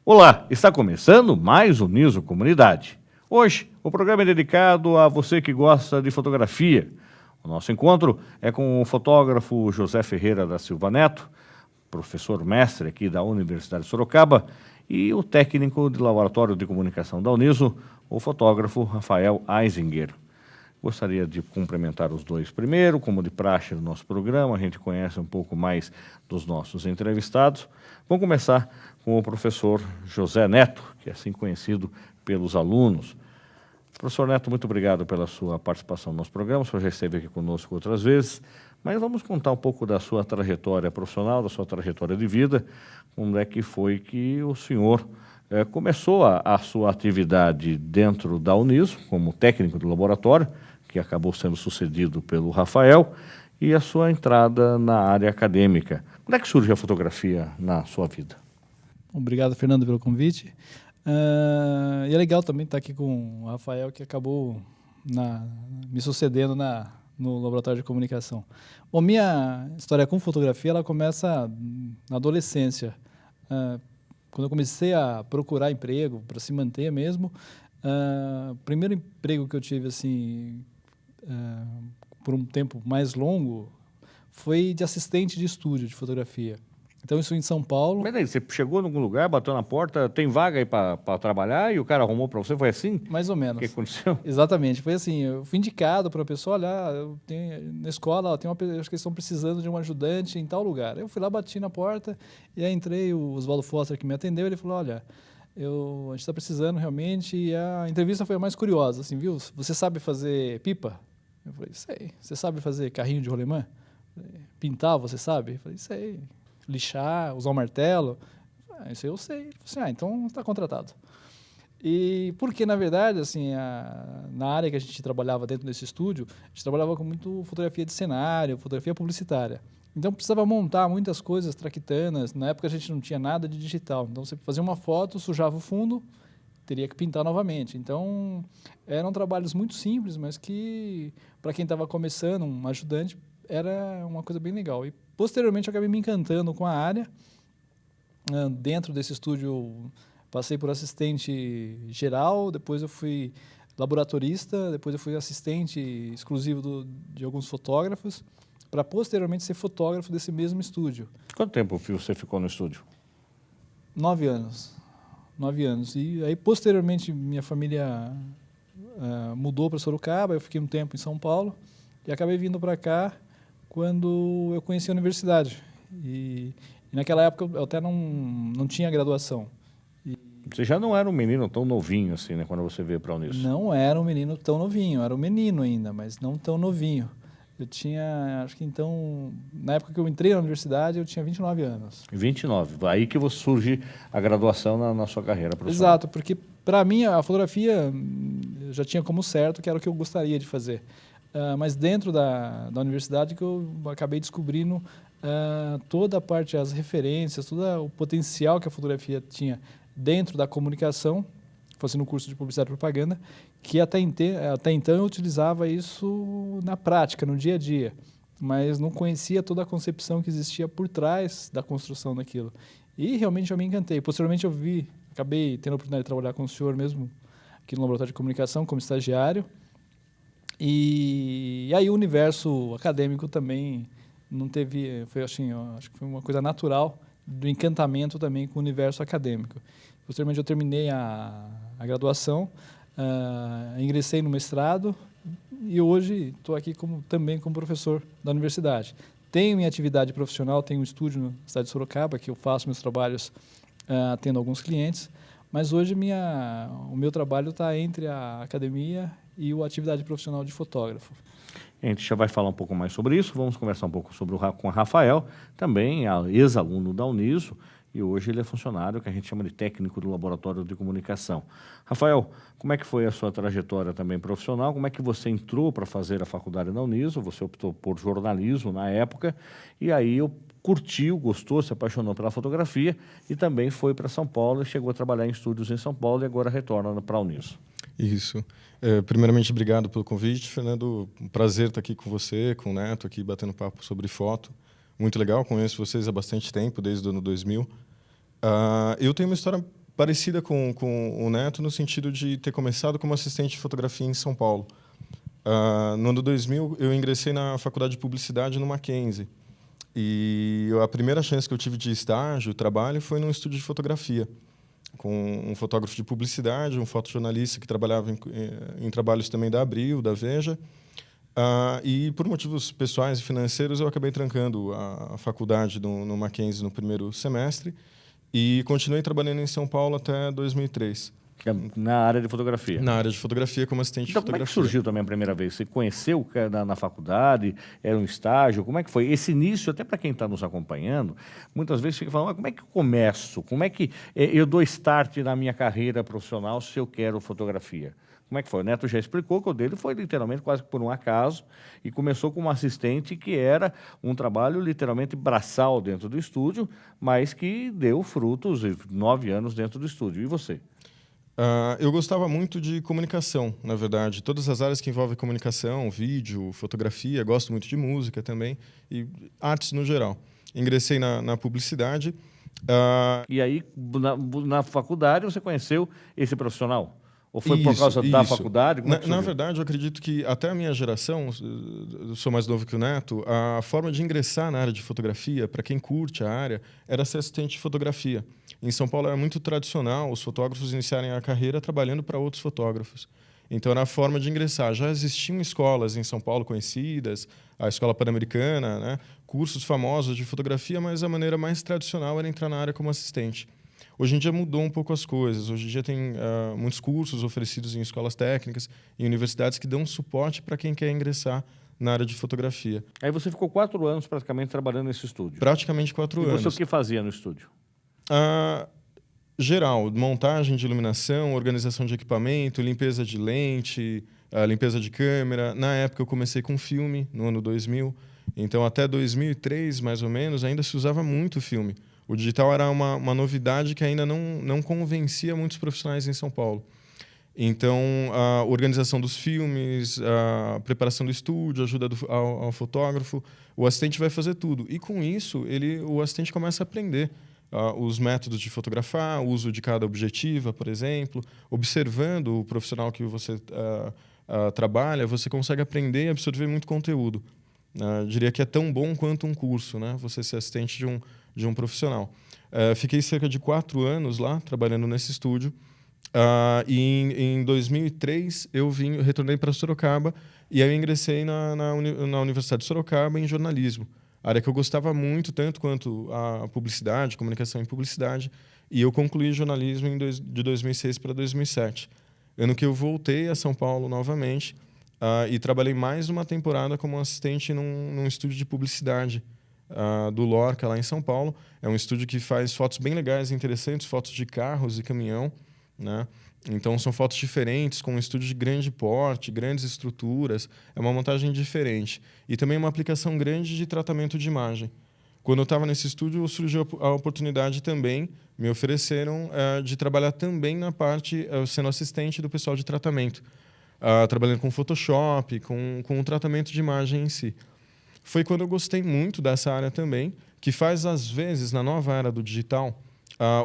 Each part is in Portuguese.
Olá, está começando mais um Niso Comunidade. Hoje, o programa é dedicado a você que gosta de fotografia. O nosso encontro é com o fotógrafo José Ferreira da Silva Neto, professor mestre aqui da Universidade de Sorocaba, e o técnico de laboratório de comunicação da Uniso, o fotógrafo Rafael Eisinger. Gostaria de cumprimentar os dois primeiro, como de praxe no nosso programa, a gente conhece um pouco mais dos nossos entrevistados. Vamos começar com o professor José Neto, que é assim conhecido pelos alunos. Professor Neto, muito obrigado pela sua participação no nosso programa, o senhor já esteve aqui conosco outras vezes, mas vamos contar um pouco da sua trajetória profissional, da sua trajetória de vida, como é que foi que o senhor começou a sua atividade dentro da Uniso, como técnico do laboratório, que acabou sendo sucedido pelo Rafael, e a sua entrada na área acadêmica. Como é que surge a fotografia na sua vida? Obrigado, Fernando, pelo convite. E é legal também estar aqui com o Rafael, que acabou me sucedendo no laboratório de comunicação. Bom, minha história com fotografia ela começa na adolescência. Quando eu comecei a procurar emprego, para se manter mesmo, o primeiro emprego que eu tive assim, por um tempo mais longo foi de assistente de estúdio de fotografia. Então, isso em São Paulo. Mas aí, você chegou em algum lugar, bateu na porta, tem vaga aí para trabalhar, e o cara arrumou para você, foi assim? Mais ou menos. O que aconteceu? Exatamente, foi assim, eu fui indicado para uma pessoa, olha, na escola, acho que eles estão precisando de um ajudante em tal lugar. Eu fui lá, bati na porta, e aí entrei, o Oswaldo Foster que me atendeu, ele falou, olha, a gente está precisando realmente, e a entrevista foi a mais curiosa, assim, viu? Você sabe fazer pipa? Eu falei, sei. Você sabe fazer carrinho de rolemã? Pintar, você sabe? Eu falei, sei. Lixar, usar um martelo? Isso eu sei. Eu falei, então está contratado. E porque, na verdade, assim, na área que a gente trabalhava dentro desse estúdio, a gente trabalhava com muito fotografia de cenário, fotografia publicitária. Então, precisava montar muitas coisas traquitanas. Na época, a gente não tinha nada de digital. Então, você fazia uma foto, sujava o fundo, teria que pintar novamente. Então, eram trabalhos muito simples, mas que, para quem estava começando, um ajudante, era uma coisa bem legal. E, posteriormente, eu acabei me encantando com a área. Dentro desse estúdio, passei por assistente geral, depois eu fui laboratorista, depois eu fui assistente exclusivo de alguns fotógrafos, para posteriormente ser fotógrafo desse mesmo estúdio. Quanto tempo você ficou no estúdio? 9 anos. 9 anos. E aí, posteriormente, minha família mudou para Sorocaba, eu fiquei um tempo em São Paulo, e acabei vindo para cá quando eu conheci a universidade. E naquela época eu até não tinha graduação. Você já não era um menino tão novinho assim, né, quando você veio para a Uniso? Não era um menino tão novinho, era um menino ainda, mas não tão novinho. Eu tinha, acho que então, na época que eu entrei na universidade, eu tinha 29 anos. 29, aí que surge a graduação na sua carreira profissional. Exato, porque para mim a fotografia eu já tinha como certo que era o que eu gostaria de fazer. Mas dentro da universidade que eu acabei descobrindo toda a parte, as referências, todo o potencial que a fotografia tinha dentro da comunicação, fazendo um curso de publicidade e propaganda, que até então eu utilizava isso na prática, no dia a dia, mas não conhecia toda a concepção que existia por trás da construção daquilo. E realmente eu me encantei. Posteriormente acabei tendo a oportunidade de trabalhar com o senhor mesmo aqui no laboratório de comunicação como estagiário. E aí o universo acadêmico também não teve, foi assim, acho que foi uma coisa natural do encantamento também com o universo acadêmico. Posteriormente eu terminei a graduação, ingressei no mestrado e hoje estou aqui também como professor da universidade. Tenho minha atividade profissional, tenho um estúdio na cidade de Sorocaba, que eu faço meus trabalhos atendo alguns clientes, mas hoje o meu trabalho está entre a academia e a atividade profissional de fotógrafo. A gente já vai falar um pouco mais sobre isso, vamos conversar um pouco com o Rafael, também ex-aluno da Uniso, e hoje ele é funcionário que a gente chama de técnico do laboratório de comunicação. Rafael, como é que foi a sua trajetória também profissional? Como é que você entrou para fazer a faculdade na Uniso? Você optou por jornalismo na época, e aí curtiu, gostou, se apaixonou pela fotografia e também foi para São Paulo e chegou a trabalhar em estúdios em São Paulo e agora retorna para a Uniso. Isso. Primeiramente, obrigado pelo convite, Fernando. Um prazer estar aqui com você, com o Neto, aqui batendo papo sobre foto. Muito legal, conheço vocês há bastante tempo, desde o ano 2000. Eu tenho uma história parecida com o Neto, no sentido de ter começado como assistente de fotografia em São Paulo. No ano 2000, eu ingressei na faculdade de publicidade no Mackenzie. E a primeira chance que eu tive de estágio, trabalho, foi num estúdio de fotografia, com um fotógrafo de publicidade, um fotojornalista que trabalhava em trabalhos também da Abril, da Veja. E por motivos pessoais e financeiros, eu acabei trancando a faculdade no Mackenzie no primeiro semestre e continuei trabalhando em São Paulo até 2003. Na área de fotografia? Na área de fotografia, como assistente de fotografia. Como é que surgiu também a primeira vez? Você conheceu na faculdade? Era um estágio? Como é que foi? Esse início, até para quem está nos acompanhando, muitas vezes fica falando, como é que eu começo? Como é que eu dou start na minha carreira profissional se eu quero fotografia? Como é que foi? O Neto já explicou que o dele foi literalmente quase por um acaso e começou como assistente, que era um trabalho literalmente braçal dentro do estúdio, mas que deu frutos 9 anos dentro do estúdio. E você? Eu gostava muito de comunicação, na verdade. Todas as áreas que envolvem comunicação, vídeo, fotografia, gosto muito de música também e artes no geral. Ingressei na publicidade. E aí, na faculdade, você conheceu esse profissional? Ou foi por causa da faculdade? Na verdade, eu acredito que até a minha geração, eu sou mais novo que o Neto, a forma de ingressar na área de fotografia, para quem curte a área, era ser assistente de fotografia. Em São Paulo era muito tradicional os fotógrafos iniciarem a carreira trabalhando para outros fotógrafos. Então, era a forma de ingressar. Já existiam escolas em São Paulo conhecidas, a Escola Pan-Americana, né? Cursos famosos de fotografia, mas a maneira mais tradicional era entrar na área como assistente. Hoje em dia mudou um pouco as coisas. Hoje em dia tem muitos cursos oferecidos em escolas técnicas e universidades que dão suporte para quem quer ingressar na área de fotografia. Aí você ficou 4 anos praticamente trabalhando nesse estúdio? Praticamente 4 anos. E você o que fazia no estúdio? Geral, montagem de iluminação, organização de equipamento, limpeza de lente, limpeza de câmera. Na época eu comecei com filme, no ano 2000. Então até 2003, mais ou menos, ainda se usava muito filme. O digital era uma novidade que ainda não convencia muitos profissionais em São Paulo. Então, a organização dos filmes, a preparação do estúdio, ajuda ao fotógrafo, o assistente vai fazer tudo. E com isso, o assistente começa a aprender os métodos de fotografar, o uso de cada objetiva, por exemplo. Observando o profissional que você trabalha, você consegue aprender e absorver muito conteúdo. Diria que é tão bom quanto um curso, né? Você ser assistente de um profissional. Fiquei cerca de 4 anos lá, trabalhando nesse estúdio. E em 2003, eu retornei para Sorocaba e aí eu ingressei na Universidade de Sorocaba em jornalismo. Área que eu gostava muito, tanto quanto a publicidade, comunicação e publicidade. E eu concluí jornalismo de 2006 para 2007. Ano que eu voltei a São Paulo novamente e trabalhei mais uma temporada como assistente num estúdio de publicidade do Lorca, lá em São Paulo. É um estúdio que faz fotos bem legais e interessantes, fotos de carros e caminhão, né? Então, são fotos diferentes, com um estúdio de grande porte, grandes estruturas. É uma montagem diferente. E também uma aplicação grande de tratamento de imagem. Quando eu estava nesse estúdio, surgiu a oportunidade também, me ofereceram de trabalhar também na parte, sendo assistente do pessoal de tratamento. Trabalhando com Photoshop, com o tratamento de imagem em si. Foi quando eu gostei muito dessa área também, que faz, às vezes, na nova era do digital,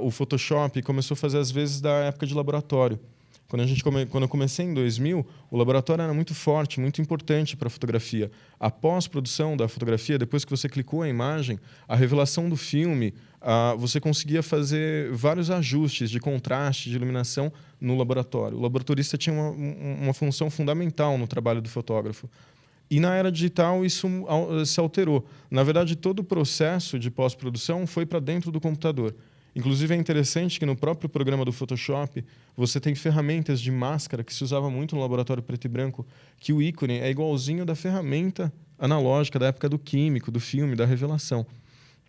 o Photoshop começou a fazer, às vezes, da época de laboratório. Quando eu comecei em 2000, o laboratório era muito forte, muito importante para a fotografia. A pós-produção da fotografia, depois que você clicou a imagem, a revelação do filme, você conseguia fazer vários ajustes de contraste, de iluminação no laboratório. O laboratorista tinha uma função fundamental no trabalho do fotógrafo. E na era digital isso se alterou. Na verdade, todo o processo de pós-produção foi para dentro do computador. Inclusive, é interessante que no próprio programa do Photoshop, você tem ferramentas de máscara que se usava muito no laboratório preto e branco, que o ícone é igualzinho da ferramenta analógica da época do químico, do filme, da revelação.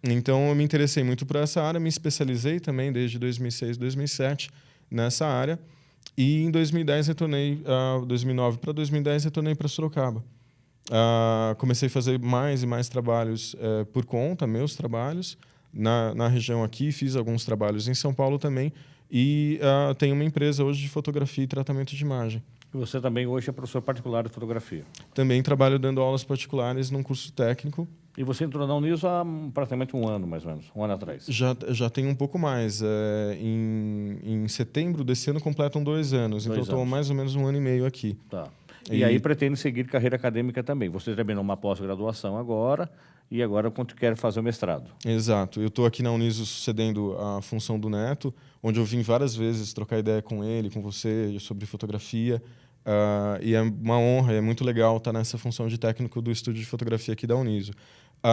Então, eu me interessei muito por essa área, me especializei também desde 2006, 2007 nessa área. E em 2010 retornei, 2009 para 2010 retornei para Sorocaba. Comecei a fazer mais e mais trabalhos por conta, meus trabalhos, na região aqui, fiz alguns trabalhos em São Paulo também e tenho uma empresa hoje de fotografia e tratamento de imagem. E você também hoje é professor particular de fotografia? Também trabalho dando aulas particulares num curso técnico. E você entrou na Uniso há praticamente um ano, mais ou menos, um ano atrás. Já tem um pouco mais. Em setembro desse ano completam 2 anos. Então, eu estou há mais ou menos um ano e meio aqui. Tá. E aí pretende seguir carreira acadêmica também. Você terminou uma pós-graduação agora e agora quer fazer o mestrado. Exato. Eu estou aqui na Uniso sucedendo a função do Neto, onde eu vim várias vezes trocar ideia com ele, com você, sobre fotografia. E é uma honra, é muito legal estar nessa função de técnico do estúdio de fotografia aqui da Uniso.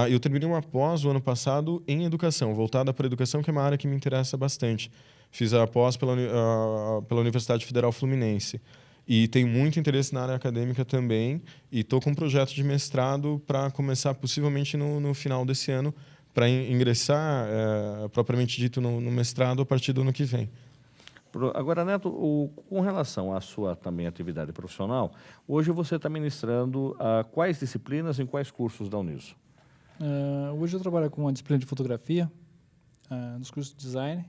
Eu terminei uma pós o ano passado em educação, voltada para a educação, que é uma área que me interessa bastante. Fiz a pós pela Universidade Federal Fluminense. E tenho muito interesse na área acadêmica também. E estou com um projeto de mestrado para começar possivelmente no final desse ano, para ingressar, propriamente dito, no mestrado a partir do ano que vem. Agora, Neto, com relação à sua também atividade profissional, hoje você está ministrando quais disciplinas em quais cursos da Uniso? Hoje eu trabalho com uma disciplina de fotografia, nos cursos de design,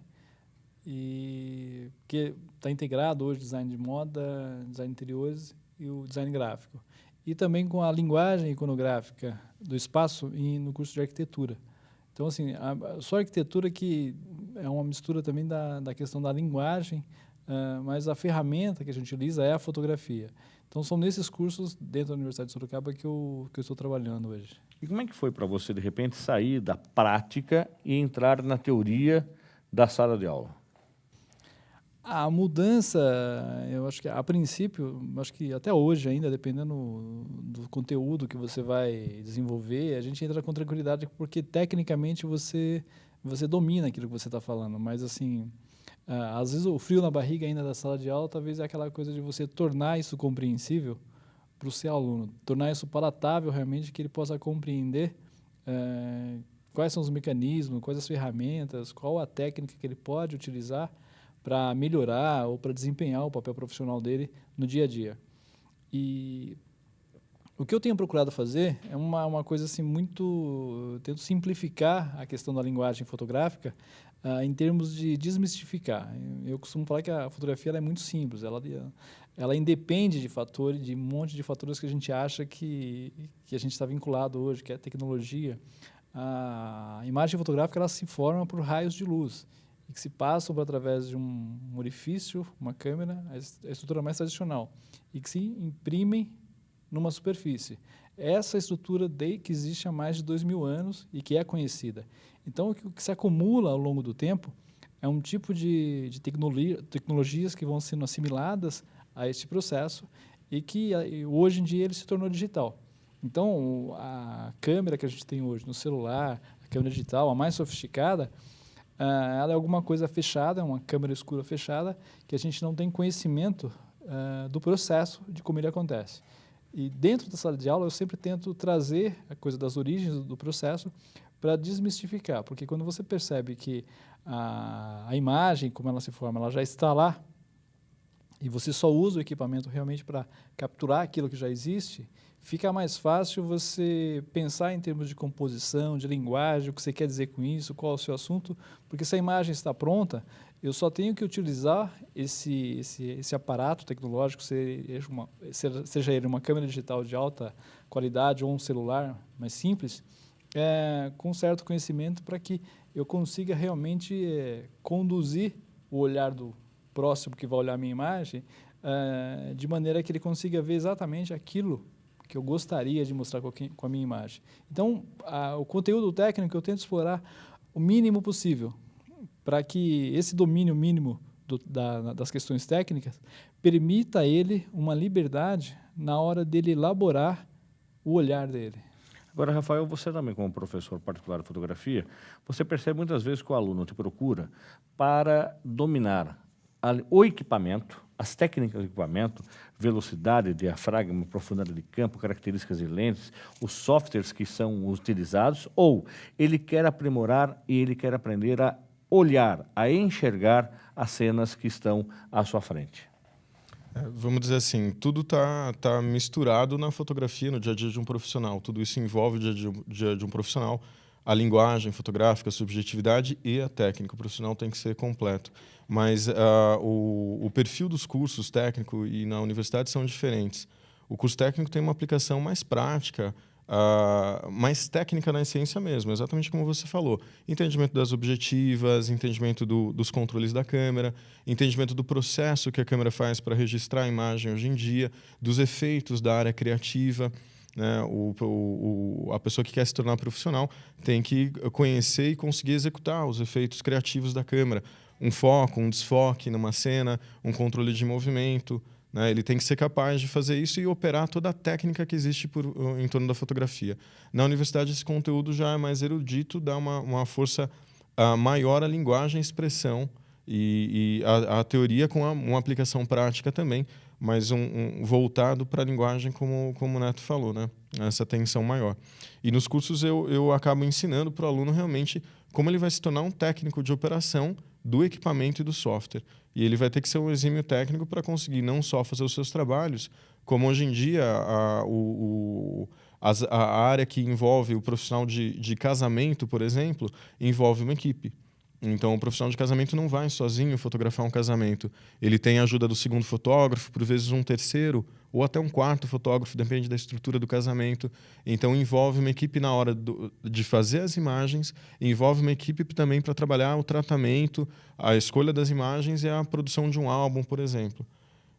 e que está integrado hoje design de moda, design de interiores e o design gráfico. E também com a linguagem iconográfica do espaço no curso de arquitetura. Então, assim, só a arquitetura que é uma mistura também da questão da linguagem, mas a ferramenta que a gente utiliza é a fotografia. Então, são nesses cursos dentro da Universidade de Sorocaba que eu estou trabalhando hoje. E como é que foi para você, de repente, sair da prática e entrar na teoria da sala de aula? A mudança, eu acho que a princípio, acho que até hoje ainda, dependendo do conteúdo que você vai desenvolver, a gente entra com tranquilidade porque tecnicamente você domina aquilo que você está falando, mas assim, às vezes o frio na barriga ainda da sala de aula talvez é aquela coisa de você tornar isso compreensível para o seu aluno, tornar isso palatável realmente, que ele possa compreender quais são os mecanismos, quais as ferramentas, qual a técnica que ele pode utilizar para melhorar ou para desempenhar o papel profissional dele no dia a dia. E o que eu tenho procurado fazer é uma coisa assim muito... Tento simplificar a questão da linguagem fotográfica em termos de desmistificar. Eu costumo falar que a fotografia ela é muito simples, ela independe de fatores, de um monte de fatores que a gente acha que a gente está vinculado hoje, que é a tecnologia. A imagem fotográfica ela se forma por raios de luz, e que se passam através de um orifício, uma câmera, a estrutura mais tradicional, e que se imprimem numa superfície. Essa estrutura que existe há mais de 2000 anos e que é conhecida. Então, o que se acumula ao longo do tempo é um tipo de tecnologias que vão sendo assimiladas a este processo e que hoje em dia ele se tornou digital. Então, a câmera que a gente tem hoje no celular, a câmera digital, a mais sofisticada, ela é alguma coisa fechada, é uma câmera escura fechada, que a gente não tem conhecimento do processo de como ele acontece. E dentro da sala de aula eu sempre tento trazer a coisa das origens do processo para desmistificar, porque quando você percebe que a imagem, como ela se forma, ela já está lá, e você só usa o equipamento realmente para capturar aquilo que já existe, fica mais fácil você pensar em termos de composição, de linguagem, o que você quer dizer com isso, qual é o seu assunto, porque se a imagem está pronta, eu só tenho que utilizar esse aparato tecnológico, seja ele uma câmera digital de alta qualidade ou um celular mais simples, com certo conhecimento para que eu consiga realmente conduzir o olhar do próximo que vai olhar a minha imagem de maneira que ele consiga ver exatamente aquilo que eu gostaria de mostrar com a minha imagem. Então, o conteúdo técnico eu tento explorar o mínimo possível para que esse domínio mínimo das questões técnicas permita a ele uma liberdade na hora dele elaborar o olhar dele. Agora, Rafael, você também, como professor particular de fotografia, você percebe muitas vezes que o aluno te procura para dominar o equipamento, as técnicas do equipamento, velocidade, diafragma, profundidade de campo, características de lentes, os softwares que são utilizados, ou ele quer aprimorar e ele quer aprender a olhar, a enxergar as cenas que estão à sua frente. Vamos dizer assim, tudo tá misturado na fotografia, no dia a dia de um profissional. Tudo isso envolve o dia de um profissional. A linguagem fotográfica, a subjetividade e a técnica. O profissional tem que ser completo. Mas o perfil dos cursos técnico e na universidade são diferentes. O curso técnico tem uma aplicação mais prática mais técnica na essência mesmo, exatamente como você falou. Entendimento das objetivas, entendimento dos controles da câmera, entendimento do processo que a câmera faz para registrar a imagem hoje em dia, dos efeitos da área criativa. Né? A pessoa que quer se tornar profissional tem que conhecer e conseguir executar os efeitos criativos da câmera. Um foco, um desfoque numa cena, um controle de movimento. Né? Ele tem que ser capaz de fazer isso e operar toda a técnica que existe em torno da fotografia. Na universidade, esse conteúdo já é mais erudito, dá uma força maior à linguagem, à expressão e a teoria com uma aplicação prática também, mas voltado para a linguagem, como o Neto falou, né? Essa atenção maior. E nos cursos eu acabo ensinando para o aluno realmente como ele vai se tornar um técnico de operação do equipamento e do software. E ele vai ter que ser um exímio técnico para conseguir não só fazer os seus trabalhos, como hoje em dia a área que envolve o profissional de casamento, por exemplo, envolve uma equipe. Então, o profissional de casamento não vai sozinho fotografar um casamento. Ele tem a ajuda do segundo fotógrafo, por vezes um terceiro ou até um quarto fotógrafo, depende da estrutura do casamento. Então, envolve uma equipe na hora de fazer as imagens, envolve uma equipe também para trabalhar o tratamento, a escolha das imagens e a produção de um álbum, por exemplo.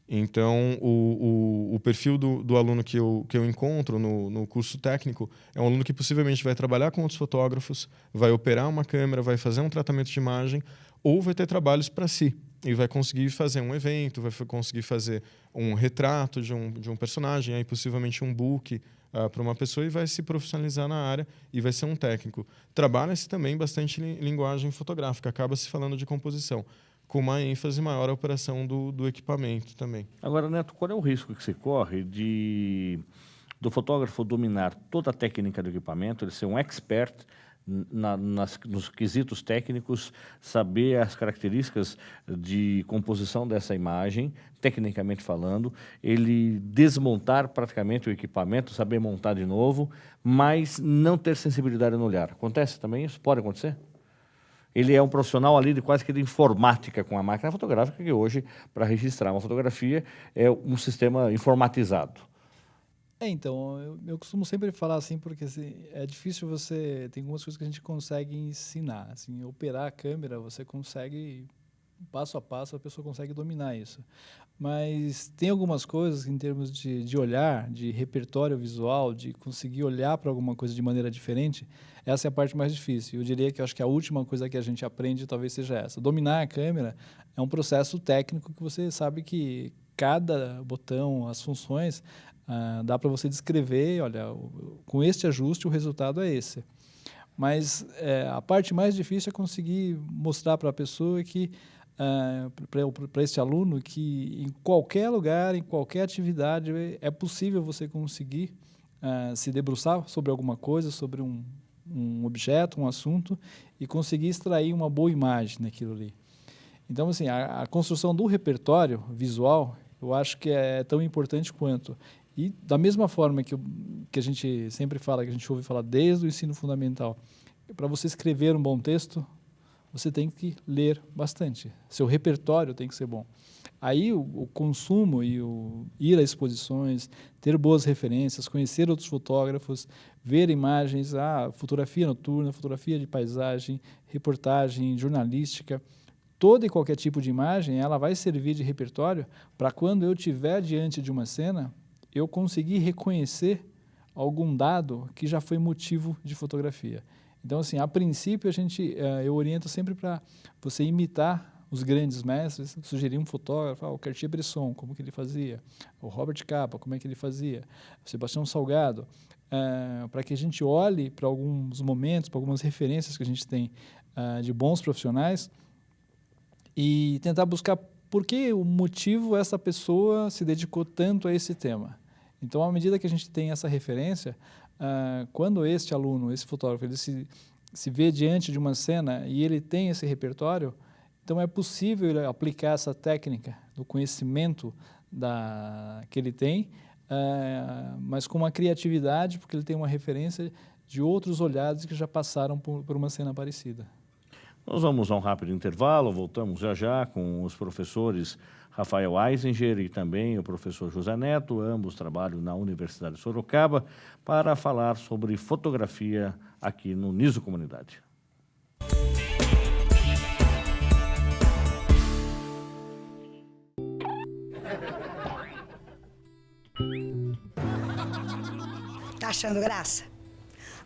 Então, o perfil do aluno que eu encontro no curso técnico é um aluno que possivelmente vai trabalhar com outros fotógrafos, vai operar uma câmera, vai fazer um tratamento de imagem ou vai ter trabalhos para si. E vai conseguir fazer um evento, vai conseguir fazer um retrato de um personagem, aí possivelmente um book para uma pessoa e vai se profissionalizar na área e vai ser um técnico. Trabalha-se também bastante linguagem fotográfica, acaba se falando de composição, com uma ênfase maior à operação do equipamento também. Agora, Neto, qual é o risco que se corre do fotógrafo dominar toda a técnica do equipamento, ele ser um expert nos quesitos técnicos, saber as características de composição dessa imagem, tecnicamente falando, ele desmontar praticamente o equipamento, saber montar de novo, mas não ter sensibilidade no olhar? Acontece também isso? Pode acontecer? Ele é um profissional ali de quase que de informática com a máquina fotográfica, que hoje, para registrar uma fotografia, é um sistema informatizado. Então, eu costumo sempre falar assim, porque assim, é difícil tem algumas coisas que a gente consegue ensinar. Assim, operar a câmera, você consegue, passo a passo, a pessoa consegue dominar isso. Mas tem algumas coisas em termos de olhar, de repertório visual, de conseguir olhar para alguma coisa de maneira diferente, essa é a parte mais difícil. Eu diria que eu acho que a última coisa que a gente aprende talvez seja essa. Dominar a câmera é um processo técnico que você sabe que cada botão, as funções, dá para você descrever, olha, com este ajuste o resultado é esse. Mas a parte mais difícil é conseguir mostrar para a pessoa que para esse aluno que em qualquer lugar, em qualquer atividade, é possível você conseguir se debruçar sobre alguma coisa, sobre um objeto, um assunto, e conseguir extrair uma boa imagem naquilo ali. Então, assim, a construção do repertório visual, eu acho que é tão importante quanto. E da mesma forma que a gente sempre fala, que a gente ouve falar desde o ensino fundamental, para você escrever um bom texto, você tem que ler bastante. Seu repertório tem que ser bom. Aí o consumo e ir a exposições, ter boas referências, conhecer outros fotógrafos, ver imagens, fotografia noturna, fotografia de paisagem, reportagem, jornalística, toda e qualquer tipo de imagem, ela vai servir de repertório para quando eu estiver diante de uma cena, eu conseguir reconhecer algum dado que já foi motivo de fotografia. Então, assim, a princípio, eu oriento sempre para você imitar os grandes mestres, sugerir um fotógrafo, o Cartier-Bresson, como que ele fazia, o Robert Capa, como é que ele fazia, o Sebastião Salgado, para que a gente olhe para alguns momentos, para algumas referências que a gente tem de bons profissionais e tentar buscar por que o motivo essa pessoa se dedicou tanto a esse tema. Então, à medida que a gente tem essa referência, quando este aluno, esse fotógrafo, ele se vê diante de uma cena e ele tem esse repertório, então é possível ele aplicar essa técnica do conhecimento que ele tem, mas com uma criatividade, porque ele tem uma referência de outros olhados que já passaram por uma cena parecida. Nós vamos a um rápido intervalo, voltamos já já com os professores Rafael Eisinger e também o professor José Neto, ambos trabalham na Universidade de Sorocaba, para falar sobre fotografia aqui no Niso Comunidade. Tá achando graça?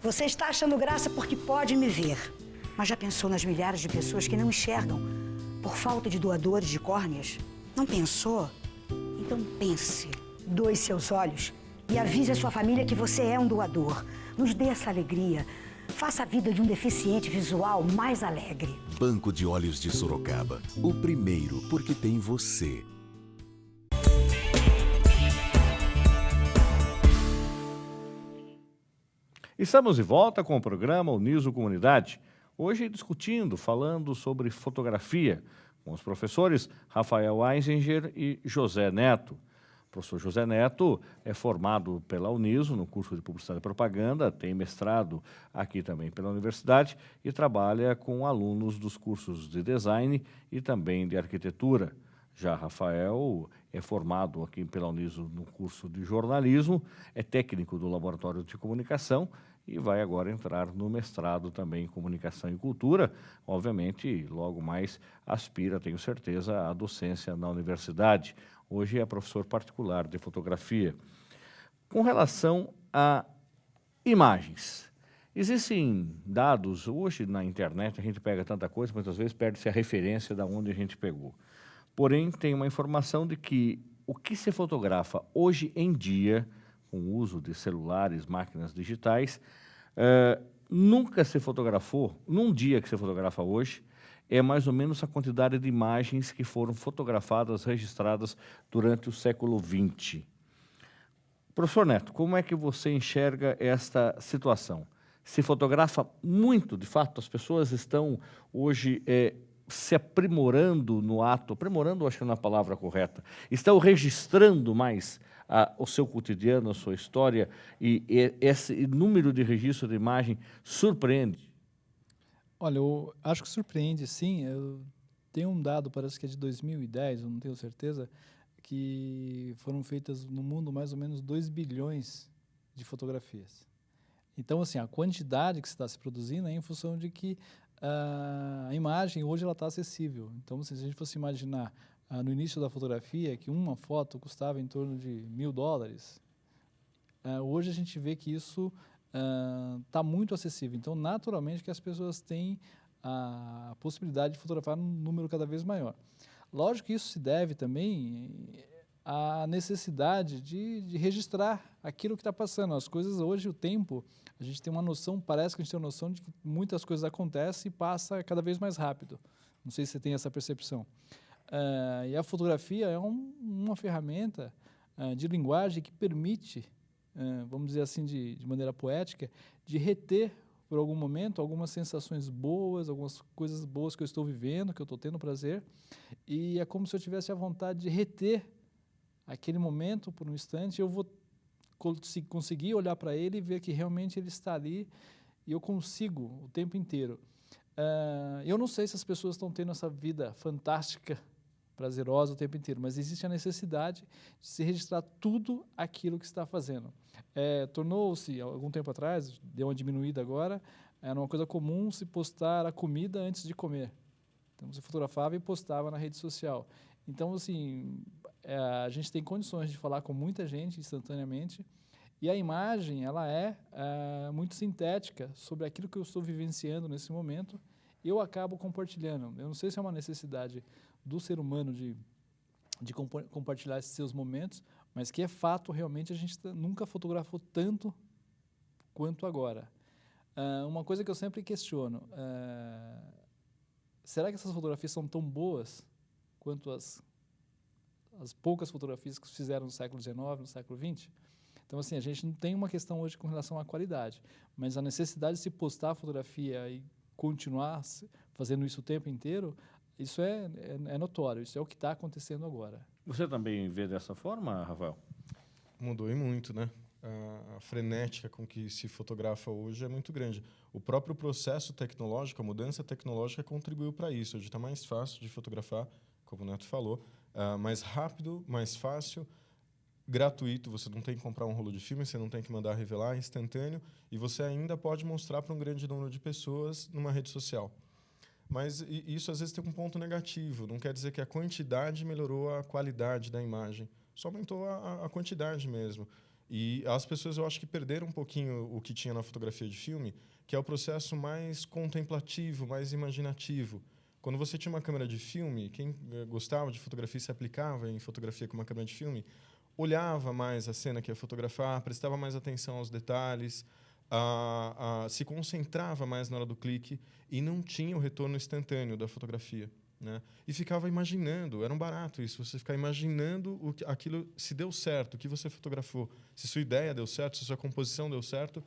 Você está achando graça porque pode me ver. Mas já pensou nas milhares de pessoas que não enxergam por falta de doadores de córneas? Não pensou? Então pense. Doe seus olhos e avise a sua família que você é um doador. Nos dê essa alegria. Faça a vida de um deficiente visual mais alegre. Banco de Olhos de Sorocaba. O primeiro porque tem você. Estamos de volta com o programa Uniso Comunidade. Hoje discutindo, falando sobre fotografia, com os professores Rafael Eisinger e José Neto. O professor José Neto é formado pela Uniso no curso de Publicidade e Propaganda, tem mestrado aqui também pela universidade e trabalha com alunos dos cursos de Design e também de Arquitetura. Já Rafael é formado aqui pela Uniso no curso de Jornalismo, é técnico do Laboratório de Comunicação e vai agora entrar no mestrado também em Comunicação e Cultura. Obviamente, logo mais aspira, tenho certeza, à docência na universidade. Hoje é professor particular de fotografia. Com relação a imagens, existem dados, hoje na internet a gente pega tanta coisa, muitas vezes perde-se a referência de onde a gente pegou. Porém, tem uma informação de que o que se fotografa hoje em dia, com o uso de celulares, máquinas digitais, nunca se fotografou, num dia que se fotografa hoje, é mais ou menos a quantidade de imagens que foram fotografadas, registradas durante o século XX. Professor Neto, como é que você enxerga esta situação? Se fotografa muito, de fato, as pessoas estão hoje se aprimorando no ato, aprimorando acho que não é a palavra correta, estão registrando mais o seu cotidiano, a sua história, e esse número de registro de imagem surpreende? Olha, eu acho que surpreende, sim. Eu tenho um dado, parece que é de 2010, eu não tenho certeza, que foram feitas no mundo mais ou menos 2 bilhões de fotografias. Então, assim, a quantidade que está se produzindo é em função de que a imagem hoje ela está acessível. Então, se a gente fosse imaginar no início da fotografia que uma foto custava em torno de $1.000, hoje a gente vê que isso está muito acessível. Então, naturalmente, que as pessoas têm a possibilidade de fotografar num número cada vez maior. Lógico que isso se deve também à necessidade de registrar aquilo que está passando. As coisas hoje, o tempo, a gente tem uma noção, parece que a gente tem uma noção de que muitas coisas acontecem e passa cada vez mais rápido. Não sei se você tem essa percepção. E a fotografia é uma ferramenta de linguagem que permite, vamos dizer assim, de maneira poética, de reter por algum momento algumas sensações boas, algumas coisas boas que eu estou vivendo, que eu estou tendo prazer, e é como se eu tivesse a vontade de reter aquele momento por um instante. Eu vou conseguir olhar para ele e ver que realmente ele está ali e eu consigo o tempo inteiro. Eu não sei se as pessoas estão tendo essa vida fantástica, prazerosa o tempo inteiro, mas existe a necessidade de se registrar tudo aquilo que está fazendo. Tornou-se, algum tempo atrás, deu uma diminuída agora, era uma coisa comum se postar a comida antes de comer. Então, você fotografava e postava na rede social. Então, assim, a gente tem condições de falar com muita gente instantaneamente e a imagem, ela é muito sintética sobre aquilo que eu estou vivenciando nesse momento e eu acabo compartilhando. Eu não sei se é uma necessidade do ser humano de compartilhar esses seus momentos, mas que é fato, realmente, a gente nunca fotografou tanto quanto agora. Uma coisa que eu sempre questiono, será que essas fotografias são tão boas quanto as poucas fotografias que se fizeram no século XIX, no século XX? Então, assim, a gente não tem uma questão hoje com relação à qualidade, mas a necessidade de se postar a fotografia e continuar fazendo isso o tempo inteiro, isso é notório, isso é o que está acontecendo agora. Você também vê dessa forma, Rafael? Mudou e muito, né? frenética com que se fotografa hoje é muito grande. O próprio processo tecnológico, a mudança tecnológica contribuiu para isso. Hoje está mais fácil de fotografar, como o Neto falou, mais rápido, mais fácil, gratuito. Você não tem que comprar um rolo de filme, você não tem que mandar revelar, é instantâneo, e você ainda pode mostrar para um grande número de pessoas numa rede social. Mas isso às vezes tem um ponto negativo. Não quer dizer que a quantidade melhorou a qualidade da imagem. Só aumentou a quantidade mesmo. E as pessoas, eu acho que perderam um pouquinho o que tinha na fotografia de filme, que é o processo mais contemplativo, mais imaginativo. Quando você tinha uma câmera de filme, quem gostava de fotografia e se aplicava em fotografia com uma câmera de filme, olhava mais a cena que ia fotografar, prestava mais atenção aos detalhes, se concentrava mais na hora do clique e não tinha o retorno instantâneo da fotografia, né? E ficava imaginando, era um barato isso, você ficar imaginando aquilo, se deu certo, o que você fotografou, se sua ideia deu certo, se sua composição deu certo,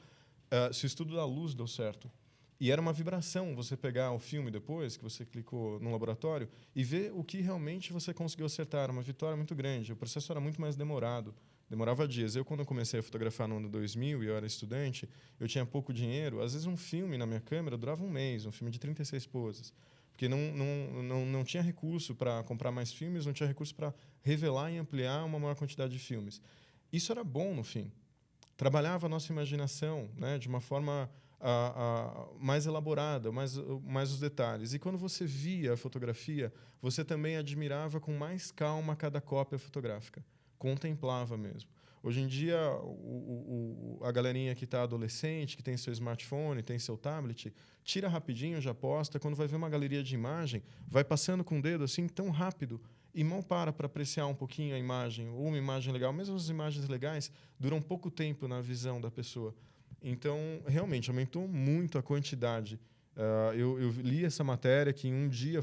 se o estudo da luz deu certo. E era uma vibração você pegar o filme depois, que você clicou no laboratório, e ver o que realmente você conseguiu acertar. Era uma vitória muito grande. O processo era muito mais demorado. Demorava dias. Quando eu comecei a fotografar no ano 2000 e eu era estudante, eu tinha pouco dinheiro. Às vezes, um filme na minha câmera durava um mês, um filme de 36 poses. Porque não tinha recurso para comprar mais filmes, não tinha recurso para revelar e ampliar uma maior quantidade de filmes. Isso era bom, no fim. Trabalhava a nossa imaginação, né, de uma forma mais elaborada, mais os detalhes. E quando você via a fotografia, você também admirava com mais calma cada cópia fotográfica. Contemplava mesmo. Hoje em dia, a galerinha que está adolescente, que tem seu smartphone, tem seu tablet, tira rapidinho, já posta. Quando vai ver uma galeria de imagem, vai passando com o dedo assim tão rápido e mal para apreciar um pouquinho a imagem, ou uma imagem legal. Mesmo as imagens legais duram pouco tempo na visão da pessoa. Então, realmente, aumentou muito a quantidade. Eu li essa matéria que em um dia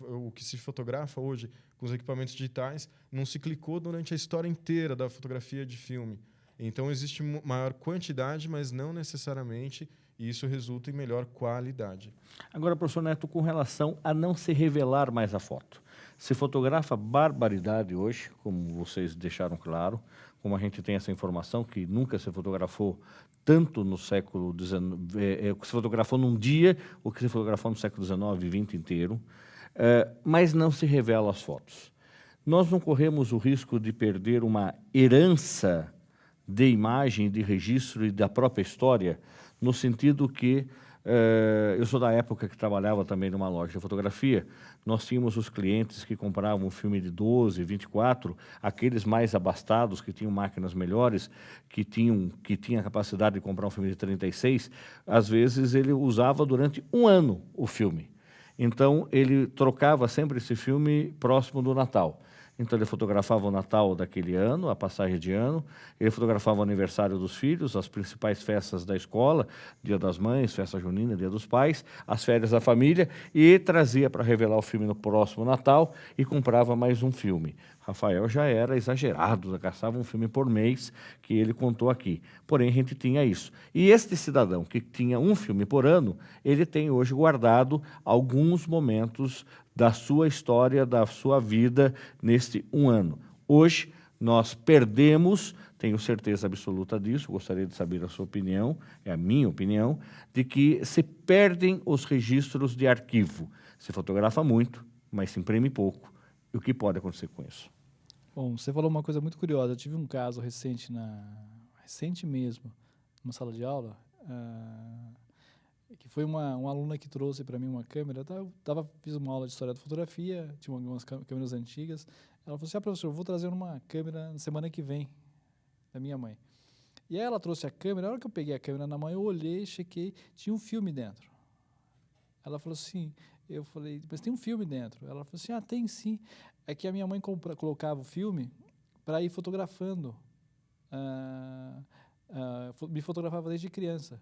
o que se fotografa hoje com os equipamentos digitais não se clicou durante a história inteira da fotografia de filme. Então, existe maior quantidade, mas não necessariamente, e isso resulta em melhor qualidade. Agora, professor Neto, com relação a não se revelar mais a foto. Se fotografa barbaridade hoje, como vocês deixaram claro, como a gente tem essa informação que nunca se fotografou tanto no século XIX, se fotografou num dia, o que se fotografou no século XIX e XX inteiro, mas não se revelam as fotos. Nós não corremos o risco de perder uma herança de imagem, de registro e da própria história, no sentido que eu sou da época que trabalhava também numa loja de fotografia. Nós tínhamos os clientes que compravam um filme de 12, 24, aqueles mais abastados, que tinham máquinas melhores, que tinham a capacidade de comprar um filme de 36, às vezes ele usava durante um ano o filme. Então, ele trocava sempre esse filme próximo do Natal. Então, ele fotografava o Natal daquele ano, a passagem de ano, ele fotografava o aniversário dos filhos, as principais festas da escola, Dia das Mães, Festa Junina, Dia dos Pais, as férias da família, e trazia para revelar o filme no próximo Natal e comprava mais um filme. Rafael já era exagerado, gastava um filme por mês, que ele contou aqui. Porém, a gente tinha isso. E este cidadão, que tinha um filme por ano, ele tem hoje guardado alguns momentos da sua história, da sua vida, neste um ano. Hoje, nós perdemos, tenho certeza absoluta disso, gostaria de saber a sua opinião, é a minha opinião, de que se perdem os registros de arquivo. Se fotografa muito, mas se imprime pouco. E o que pode acontecer com isso? Bom, você falou uma coisa muito curiosa. Eu tive um caso recente mesmo, numa sala de aula, que foi uma aluna que trouxe para mim uma câmera. Fiz uma aula de história da fotografia, tinha algumas câmeras antigas. Ela falou assim, professor, eu vou trazer uma câmera na semana que vem, da minha mãe. E aí ela trouxe a câmera, na hora que eu peguei a câmera na mão, eu olhei, chequei, tinha um filme dentro. Ela falou assim, eu falei, mas tem um filme dentro. Ela falou assim, tem sim. É que a minha mãe colocava o filme para ir fotografando. Me fotografava desde criança.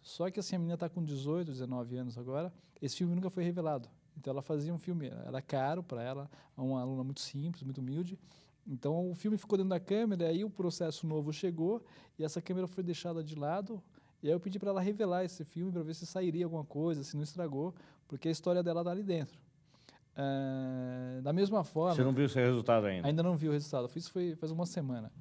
Só que assim, a menina está com 18, 19 anos agora, esse filme nunca foi revelado. Então ela fazia um filme, era caro para ela, uma aluna muito simples, muito humilde. Então o filme ficou dentro da câmera, e aí o processo novo chegou, e essa câmera foi deixada de lado, e aí eu pedi para ela revelar esse filme, para ver se sairia alguma coisa, se não estragou, porque a história dela está ali dentro. Da mesma forma... Você não viu esse resultado ainda? Ainda não vi o resultado, isso faz uma semana.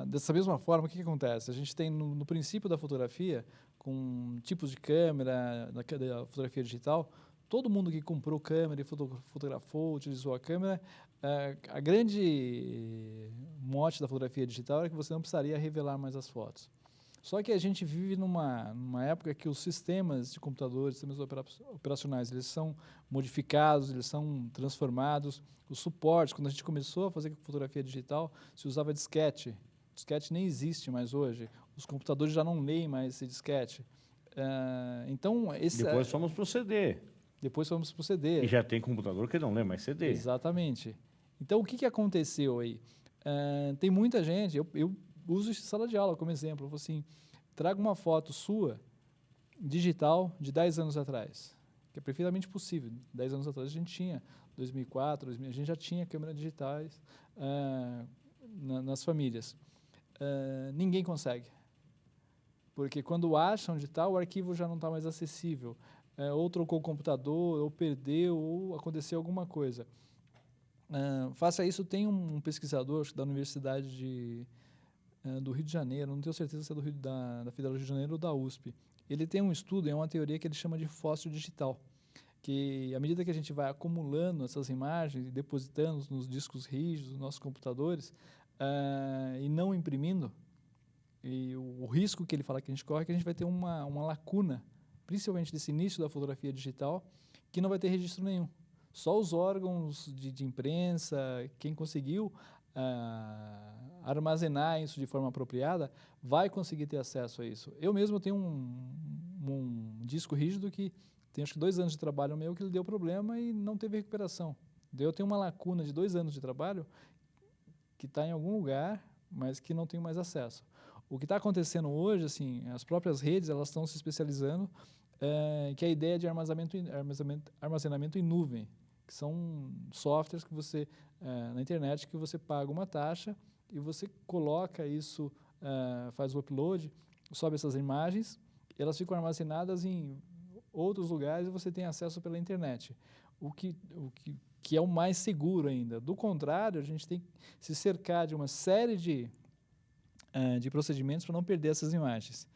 dessa mesma forma, o que acontece? A gente tem no princípio da fotografia, com tipos de câmera, da fotografia digital, todo mundo que comprou câmera e fotografou, utilizou a câmera, a grande mote da fotografia digital era que você não precisaria revelar mais as fotos. Só que a gente vive numa época que os sistemas de computadores, sistemas operacionais, eles são modificados, eles são transformados. Os suportes, quando a gente começou a fazer fotografia digital, se usava disquete. Disquete nem existe mais hoje. Os computadores já não leem mais esse disquete. Então, Depois fomos para o CD. Depois fomos para o CD. E já tem computador que não lê mais CD. Exatamente. Então, o que aconteceu aí? Tem muita gente, eu uso sala de aula como exemplo. Eu falo assim, traga uma foto sua, digital, de 10 anos atrás, que é perfeitamente possível. 10 anos atrás a gente tinha, 2004, a gente já tinha câmeras digitais nas famílias. Ninguém consegue. Porque quando acham onde está, o arquivo já não está mais acessível. Ou trocou o computador, ou perdeu, ou aconteceu alguma coisa. Faça isso, tem um pesquisador da Universidade do Rio de Janeiro, não tenho certeza se é da Federal do Rio de Janeiro ou da USP. Ele tem um estudo, é uma teoria que ele chama de fóssil digital, que à medida que a gente vai acumulando essas imagens e depositando nos discos rígidos dos nossos computadores e não imprimindo, e o risco que ele fala que a gente corre é que a gente vai ter uma lacuna, principalmente desse início da fotografia digital, que não vai ter registro nenhum. Só os órgãos de imprensa, quem conseguiu armazenar isso de forma apropriada, vai conseguir ter acesso a isso. Eu mesmo tenho um disco rígido que tem acho que 2 anos de trabalho meu que ele deu problema e não teve recuperação. Eu tenho uma lacuna de 2 anos de trabalho que está em algum lugar, mas que não tenho mais acesso. O que está acontecendo hoje, assim, as próprias redes elas estão se especializando, que é a ideia de armazenamento em nuvem, que são softwares que você, na internet, que você paga uma taxa e você coloca isso, faz o upload, sobe essas imagens, e elas ficam armazenadas em outros lugares e você tem acesso pela internet, o que é o mais seguro ainda. Do contrário, a gente tem que se cercar de uma série de procedimentos para não perder essas imagens.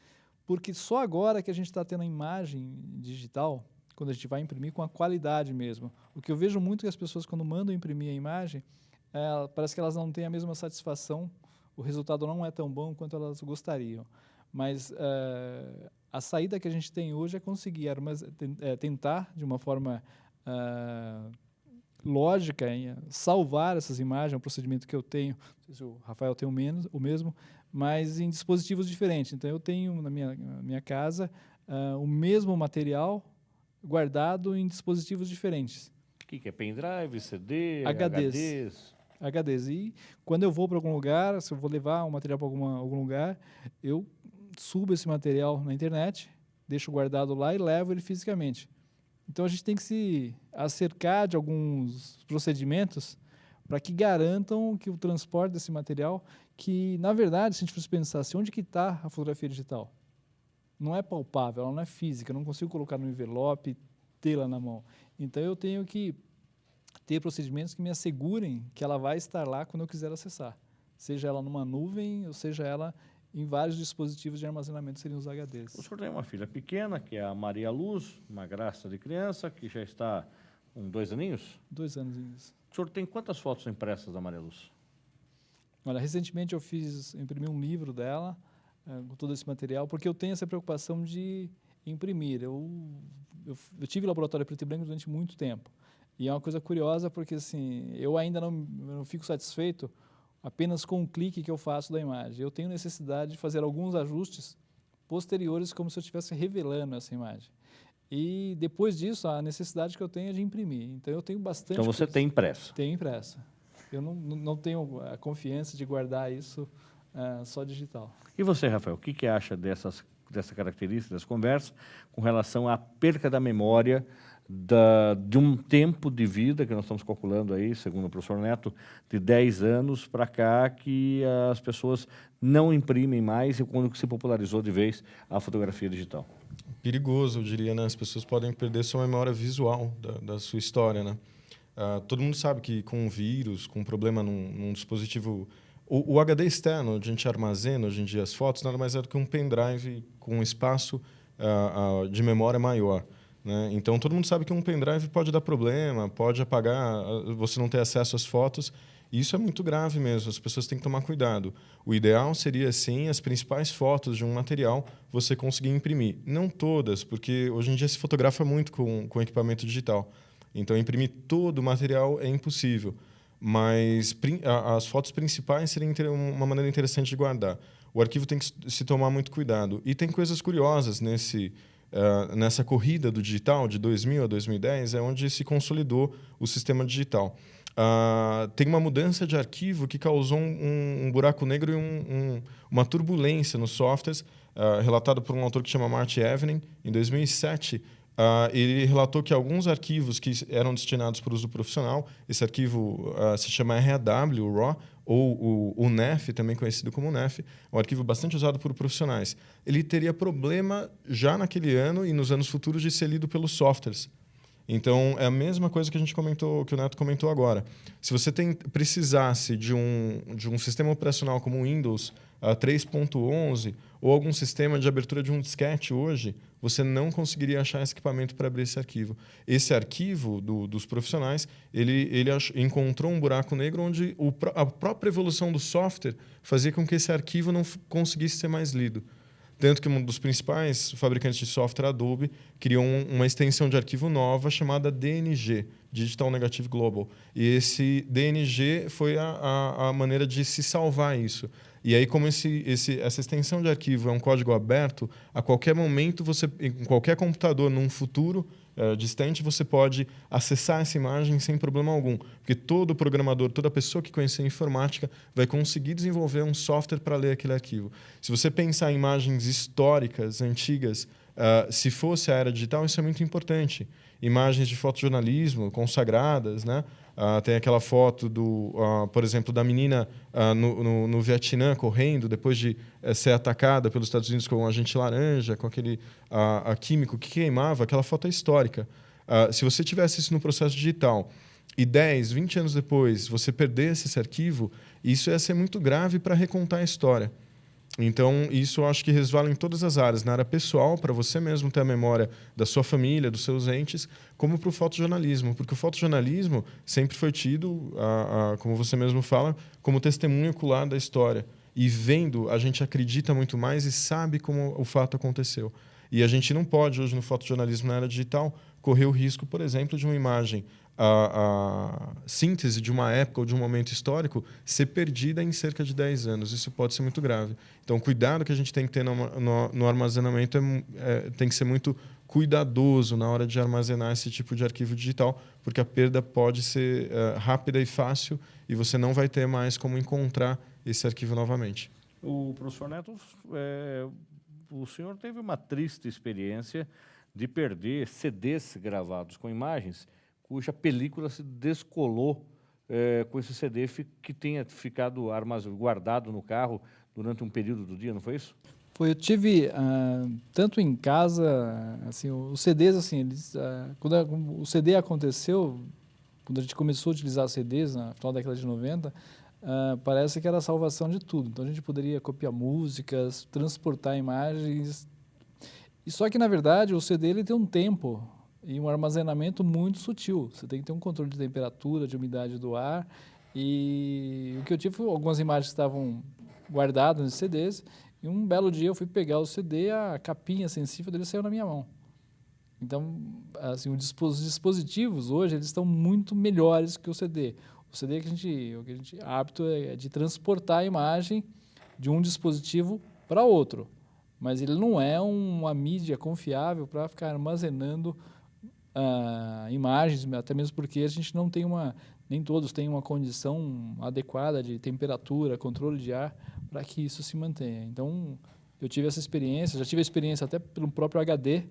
Porque só agora que a gente está tendo a imagem digital, quando a gente vai imprimir com a qualidade mesmo. O que eu vejo muito que as pessoas, quando mandam imprimir a imagem, parece que elas não têm a mesma satisfação, o resultado não é tão bom quanto elas gostariam. Mas a saída que a gente tem hoje é conseguir tentar, de uma forma lógica, salvar essas imagens, é um procedimento que eu tenho, não sei se o Rafael tem o mesmo, mas em dispositivos diferentes. Então, eu tenho na minha casa o mesmo material guardado em dispositivos diferentes. O que é? Pendrive, CD, HDs. E quando eu vou para algum lugar, se eu vou levar um material para algum lugar, eu subo esse material na internet, deixo guardado lá e levo ele fisicamente. Então, a gente tem que se acercar de alguns procedimentos para que garantam que o transporte desse material, que, na verdade, se a gente fosse pensar assim, onde que está a fotografia digital? Não é palpável, ela não é física, eu não consigo colocar no envelope e tê-la na mão. Então, eu tenho que ter procedimentos que me assegurem que ela vai estar lá quando eu quiser acessar. Seja ela numa nuvem, ou seja ela em vários dispositivos de armazenamento, seriam os HDs. O senhor tem uma filha pequena, que é a Maria Luz, uma graça de criança, que já está com 2 aninhos? 2 anos. O senhor tem quantas fotos impressas da Maria Luz? Olha, recentemente eu imprimi um livro dela, com todo esse material, porque eu tenho essa preocupação de imprimir. Eu tive laboratório preto e branco durante muito tempo. E é uma coisa curiosa porque assim, eu ainda não fico satisfeito apenas com um clique que eu faço da imagem. Eu tenho necessidade de fazer alguns ajustes posteriores, como se eu estivesse revelando essa imagem. E depois disso, a necessidade que eu tenho é de imprimir. Então eu tenho bastante. Então você tem impressa? Tenho impressa. Eu não tenho a confiança de guardar isso só digital. E você, Rafael, o que acha dessa característica, dessa conversa, com relação à perca da memória de um tempo de vida, que nós estamos calculando aí, segundo o professor Neto, de 10 anos para cá, que as pessoas não imprimem mais, e quando se popularizou de vez a fotografia digital? Perigoso, eu diria, né? As pessoas podem perder sua memória visual da sua história, né? Todo mundo sabe que com um vírus, com um problema num dispositivo O HD externo, onde a gente armazena hoje em dia as fotos, nada mais é do que um pendrive com espaço de memória maior. Né? Então, todo mundo sabe que um pendrive pode dar problema, pode apagar, você não ter acesso às fotos. E isso é muito grave mesmo, as pessoas têm que tomar cuidado. O ideal seria, sim, as principais fotos de um material você conseguir imprimir. Não todas, porque hoje em dia se fotografa muito com equipamento digital. Então, imprimir todo o material é impossível. Mas as fotos principais seriam uma maneira interessante de guardar. O arquivo tem que se tomar muito cuidado. E tem coisas curiosas nessa corrida do digital, de 2000 a 2010, é onde se consolidou o sistema digital. Tem uma mudança de arquivo que causou um buraco negro e uma turbulência nos softwares, relatado por um autor que chama Marty Evening, em 2007. Ele relatou que alguns arquivos que eram destinados para uso profissional, esse arquivo se chama RAW, o RAW, ou o NEF, também conhecido como NEF, um arquivo bastante usado por profissionais. Ele teria problema já naquele ano e nos anos futuros de ser lido pelos softwares. Então, é a mesma coisa que a gente comentou, que o Neto comentou agora. Se você precisasse de um sistema operacional como o Windows 3.11 ou algum sistema de abertura de um disquete hoje, você não conseguiria achar esse equipamento para abrir esse arquivo. Esse arquivo dos profissionais, ele encontrou um buraco negro onde a própria evolução do software fazia com que esse arquivo não conseguisse ser mais lido. Tanto que um dos principais fabricantes de software, Adobe, criou uma extensão de arquivo nova chamada DNG, Digital Negative Global. E esse DNG foi a maneira de se salvar isso. E aí, como essa extensão de arquivo é um código aberto, a qualquer momento, em qualquer computador, num futuro distante, você pode acessar essa imagem sem problema algum. Porque todo programador, toda pessoa que conhecer informática vai conseguir desenvolver um software para ler aquele arquivo. Se você pensar em imagens históricas, antigas, se fosse a era digital, isso é muito importante. Imagens de fotojornalismo consagradas, né? Tem aquela foto, por exemplo, da menina no Vietnã correndo, depois de ser atacada pelos Estados Unidos com um agente laranja, com aquele químico que queimava. Aquela foto é histórica. Se você tivesse isso no processo digital e 10, 20 anos depois você perdesse esse arquivo, isso ia ser muito grave para recontar a história. Então, isso eu acho que resvala em todas as áreas, na área pessoal, para você mesmo ter a memória da sua família, dos seus entes, como para o fotojornalismo, porque o fotojornalismo sempre foi tido, como você mesmo fala, como testemunho ocular da história. E vendo, a gente acredita muito mais e sabe como o fato aconteceu. E a gente não pode, hoje, no fotojornalismo na era digital, correr o risco, por exemplo, de uma imagem, a síntese de uma época ou de um momento histórico ser perdida em cerca de 10 anos. Isso pode ser muito grave. Então, o cuidado que a gente tem que ter no armazenamento tem que ser muito cuidadoso na hora de armazenar esse tipo de arquivo digital, porque a perda pode ser rápida e fácil e você não vai ter mais como encontrar esse arquivo novamente. O professor Neto, o senhor teve uma triste experiência de perder CDs gravados com imagens cuja película se descolou com esse CD que tenha ficado guardado no carro durante um período do dia, não foi isso? Foi, eu tive, tanto em casa, assim, os CDs, assim, quando o CD aconteceu, quando a gente começou a utilizar CDs, no final da década de 90, parece que era a salvação de tudo. Então, a gente poderia copiar músicas, transportar imagens. E só que, na verdade, o CD ele tem um tempo e um armazenamento muito sutil. Você tem que ter um controle de temperatura, de umidade do ar. E o que eu tive foi algumas imagens que estavam guardadas nos CDs. E um belo dia eu fui pegar o CD, a capinha sensível dele saiu na minha mão. Então, assim, os dispositivos hoje eles estão muito melhores que o CD. O CD que a gente hábito é de transportar a imagem de um dispositivo para outro. Mas ele não é uma mídia confiável para ficar armazenando imagens, até mesmo porque a gente não tem nem todos têm uma condição adequada de temperatura, controle de ar, para que isso se mantenha. Então, eu tive essa experiência, já tive a experiência até pelo próprio HD,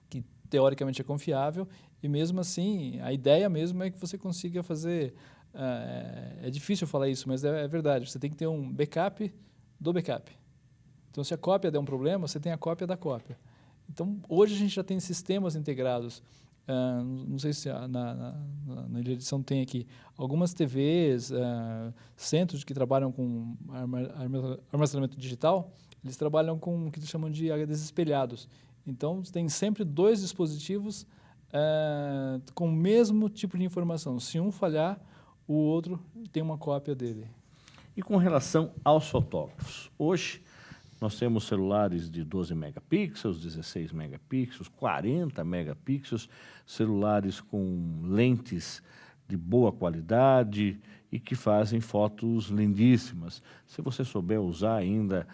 que teoricamente é confiável, e mesmo assim, a ideia mesmo é que você consiga fazer... é difícil falar isso, mas é verdade, você tem que ter um backup do backup. Então, se a cópia der um problema, você tem a cópia da cópia. Então, hoje a gente já tem sistemas integrados não sei se na edição tem aqui, algumas TVs, centros que trabalham com armazenamento digital, eles trabalham com o que eles chamam de HDs espelhados. Então, tem sempre 2 dispositivos com o mesmo tipo de informação. Se um falhar, o outro tem uma cópia dele. E com relação aos fotógrafos, hoje nós temos celulares de 12 megapixels, 16 megapixels, 40 megapixels, celulares com lentes de boa qualidade e que fazem fotos lindíssimas. Se você souber usar ainda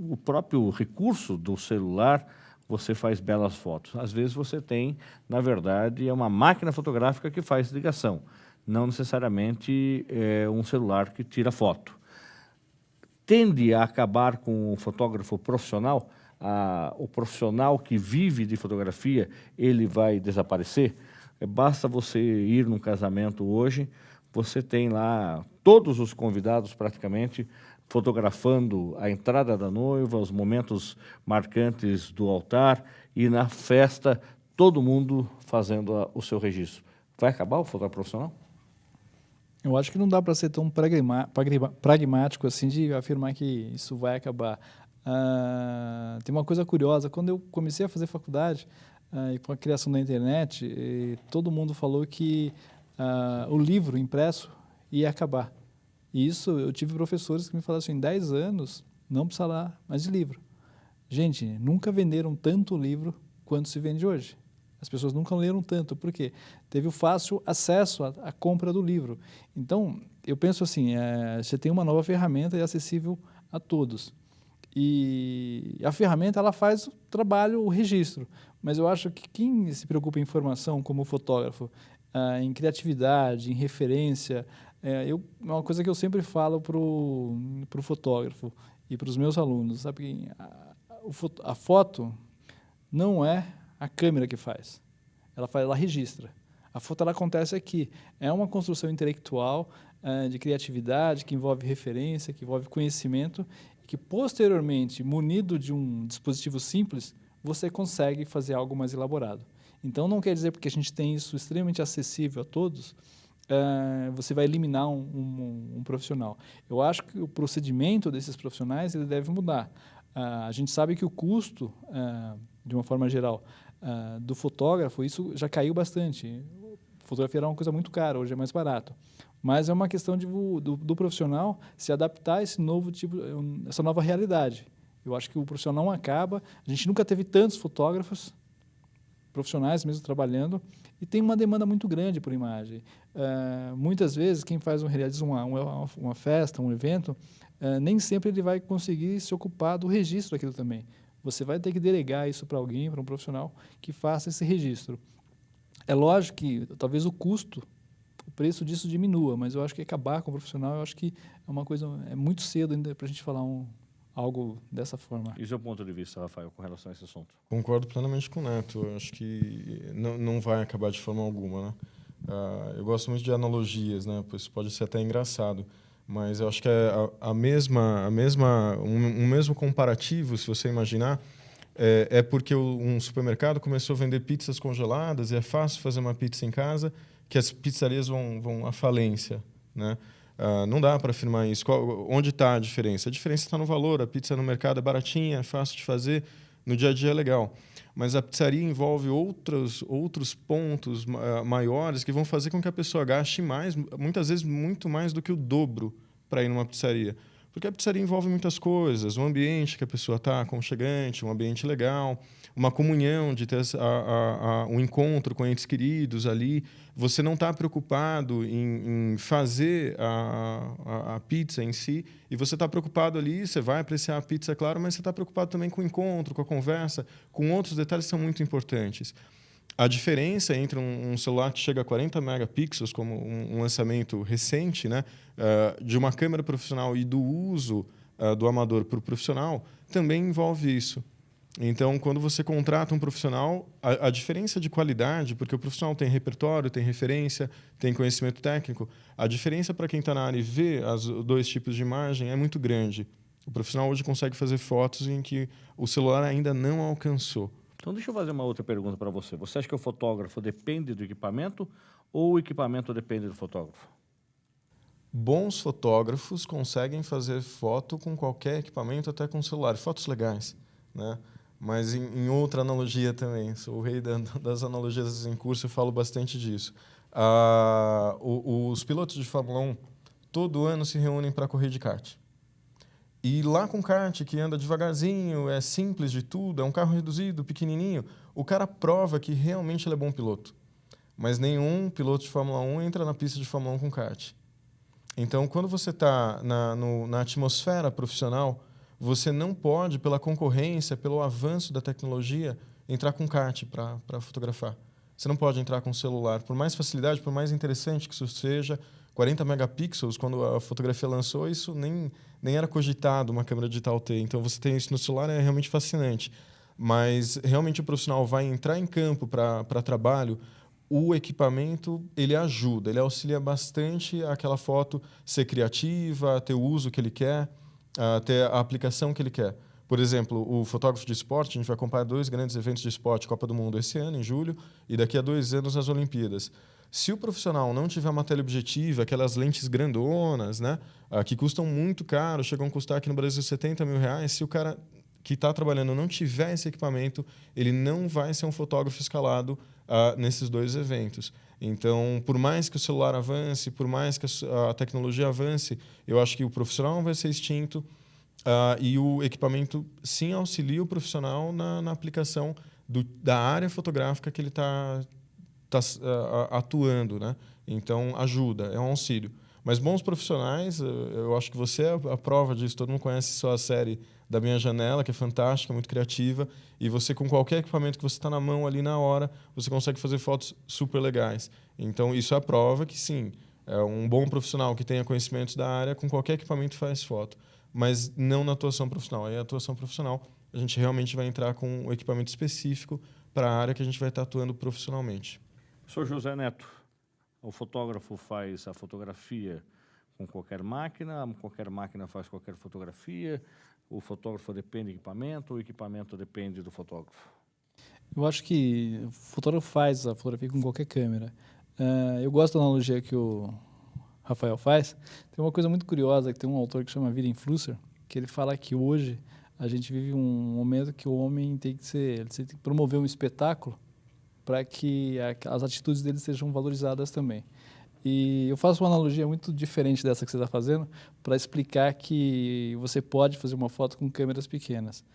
o próprio recurso do celular, você faz belas fotos. Às vezes você tem, na verdade, uma máquina fotográfica que faz ligação, não necessariamente um celular que tira foto. Tende a acabar com o fotógrafo profissional, o profissional que vive de fotografia, ele vai desaparecer. Basta você ir num casamento hoje, você tem lá todos os convidados praticamente fotografando a entrada da noiva, os momentos marcantes do altar e na festa todo mundo fazendo o seu registro. Vai acabar o fotógrafo profissional? Eu acho que não dá para ser tão pragmático assim de afirmar que isso vai acabar. Tem uma coisa curiosa, quando eu comecei a fazer faculdade e com a criação da internet, todo mundo falou que o livro impresso ia acabar. E isso, eu tive professores que me falaram assim, em 10 anos não precisará mais de livro. Gente, nunca venderam tanto livro quanto se vende hoje. As pessoas nunca leram tanto, por quê? Teve o fácil acesso à compra do livro. Então, eu penso assim, você tem uma nova ferramenta e é acessível a todos. E a ferramenta, ela faz o trabalho, o registro. Mas eu acho que quem se preocupa em informação, como fotógrafo, em criatividade, em referência, é uma coisa que eu sempre falo para o fotógrafo e para os meus alunos, sabe? A foto não é a câmera que faz. Ela registra. A foto ela acontece aqui. É uma construção intelectual, de criatividade, que envolve referência, que envolve conhecimento, que posteriormente, munido de um dispositivo simples, você consegue fazer algo mais elaborado. Então, não quer dizer porque a gente tem isso extremamente acessível a todos, você vai eliminar um profissional. Eu acho que o procedimento desses profissionais ele deve mudar. A gente sabe que o custo, de uma forma geral, do fotógrafo, isso já caiu bastante. Fotografia era uma coisa muito cara, hoje é mais barato. Mas é uma questão do profissional se adaptar a esse novo tipo, essa nova realidade. Eu acho que o profissional não acaba. A gente nunca teve tantos fotógrafos profissionais mesmo trabalhando e tem uma demanda muito grande por imagem. Muitas vezes, quem realiza uma festa, um evento, nem sempre ele vai conseguir se ocupar do registro daquilo também. Você vai ter que delegar isso para alguém, para um profissional que faça esse registro. É lógico que talvez o preço disso diminua, mas eu acho que acabar com o profissional, eu acho que é uma coisa, é muito cedo ainda para a gente falar algo dessa forma. E o seu ponto de vista, Rafael, com relação a esse assunto? Concordo plenamente com o Neto. Eu acho que não vai acabar de forma alguma, né? Eu gosto muito de analogias, né? Isso pode ser até engraçado, mas eu acho que o mesmo comparativo, se você imaginar, é porque um supermercado começou a vender pizzas congeladas e é fácil fazer uma pizza em casa, que as pizzarias vão à falência, né? Não dá para afirmar isso. Onde está a diferença? A diferença está no valor. A pizza no mercado é baratinha, é fácil de fazer, no dia a dia é legal. Mas a pizzaria envolve outros pontos maiores que vão fazer com que a pessoa gaste mais, muitas vezes muito mais do que o dobro para ir numa pizzaria. Porque a pizzaria envolve muitas coisas, um ambiente que a pessoa está aconchegante, um ambiente legal, uma comunhão de ter um encontro com entes queridos ali. Você não está preocupado em fazer a pizza em si, e você está preocupado ali, você vai apreciar a pizza, claro, mas você está preocupado também com o encontro, com a conversa, com outros detalhes que são muito importantes. A diferença entre um celular que chega a 40 megapixels, como um lançamento recente, né, de uma câmera profissional e do uso do amador para o profissional, também envolve isso. Então, quando você contrata um profissional, a diferença de qualidade, porque o profissional tem repertório, tem referência, tem conhecimento técnico, a diferença para quem está na área e vê os 2 tipos de imagem é muito grande. O profissional hoje consegue fazer fotos em que o celular ainda não alcançou. Então, deixa eu fazer uma outra pergunta para você. Você acha que o fotógrafo depende do equipamento ou o equipamento depende do fotógrafo? Bons fotógrafos conseguem fazer foto com qualquer equipamento, até com celular. Fotos legais, né? Mas em outra analogia também, sou o rei das analogias em curso, eu falo bastante disso. Os pilotos de Fórmula 1, todo ano se reúnem para correr de kart. E lá com kart, que anda devagarzinho, é simples de tudo, é um carro reduzido, pequenininho, o cara prova que realmente ele é bom piloto. Mas nenhum piloto de Fórmula 1 entra na pista de Fórmula 1 com kart. Então, quando você está na atmosfera profissional, você não pode, pela concorrência, pelo avanço da tecnologia, entrar com kart para fotografar. Você não pode entrar com celular. Por mais facilidade, por mais interessante que isso seja, 40 megapixels, quando a fotografia lançou, isso nem era cogitado uma câmera digital ter. Então, você tem isso no celular, é realmente fascinante. Mas, realmente, o profissional vai entrar em campo para trabalho, o equipamento, ele ajuda, ele auxilia bastante aquela foto ser criativa, ter o uso que ele quer, ter a aplicação que ele quer. Por exemplo, o fotógrafo de esporte, a gente vai acompanhar 2 grandes eventos de esporte, Copa do Mundo esse ano, em julho, e daqui a 2 anos as Olimpíadas. Se o profissional não tiver uma teleobjetiva, aquelas lentes grandonas, né, que custam muito caro, chegam a custar aqui no Brasil R$70 mil, se o cara que está trabalhando não tiver esse equipamento, ele não vai ser um fotógrafo escalado nesses 2 eventos. Então, por mais que o celular avance, por mais que a tecnologia avance, eu acho que o profissional não vai ser extinto e o equipamento, sim, auxilia o profissional na aplicação da área fotográfica que ele está atuando, né? Então, ajuda, é um auxílio. Mas bons profissionais, eu acho que você é a prova disso. Todo mundo conhece só a série Da Minha Janela, que é fantástica, muito criativa. E você, com qualquer equipamento que você está na mão ali na hora, você consegue fazer fotos super legais. Então, isso é a prova que, sim, é um bom profissional que tenha conhecimentos da área, com qualquer equipamento faz foto. Mas não na atuação profissional. Aí, a atuação profissional, a gente realmente vai entrar com um equipamento específico para a área que a gente vai estar atuando profissionalmente. Sou José Neto. O fotógrafo faz a fotografia com qualquer máquina faz qualquer fotografia, o fotógrafo depende do equipamento, o equipamento depende do fotógrafo. Eu acho que o fotógrafo faz a fotografia com qualquer câmera. Eu gosto da analogia que o Rafael faz. Tem uma coisa muito curiosa, que tem um autor que chama William Flusser, que ele fala que hoje a gente vive um momento que o homem tem que promover um espetáculo para que as atitudes dele sejam valorizadas também. E eu faço uma analogia muito diferente dessa que você está fazendo para explicar que você pode fazer uma foto com câmeras pequenas.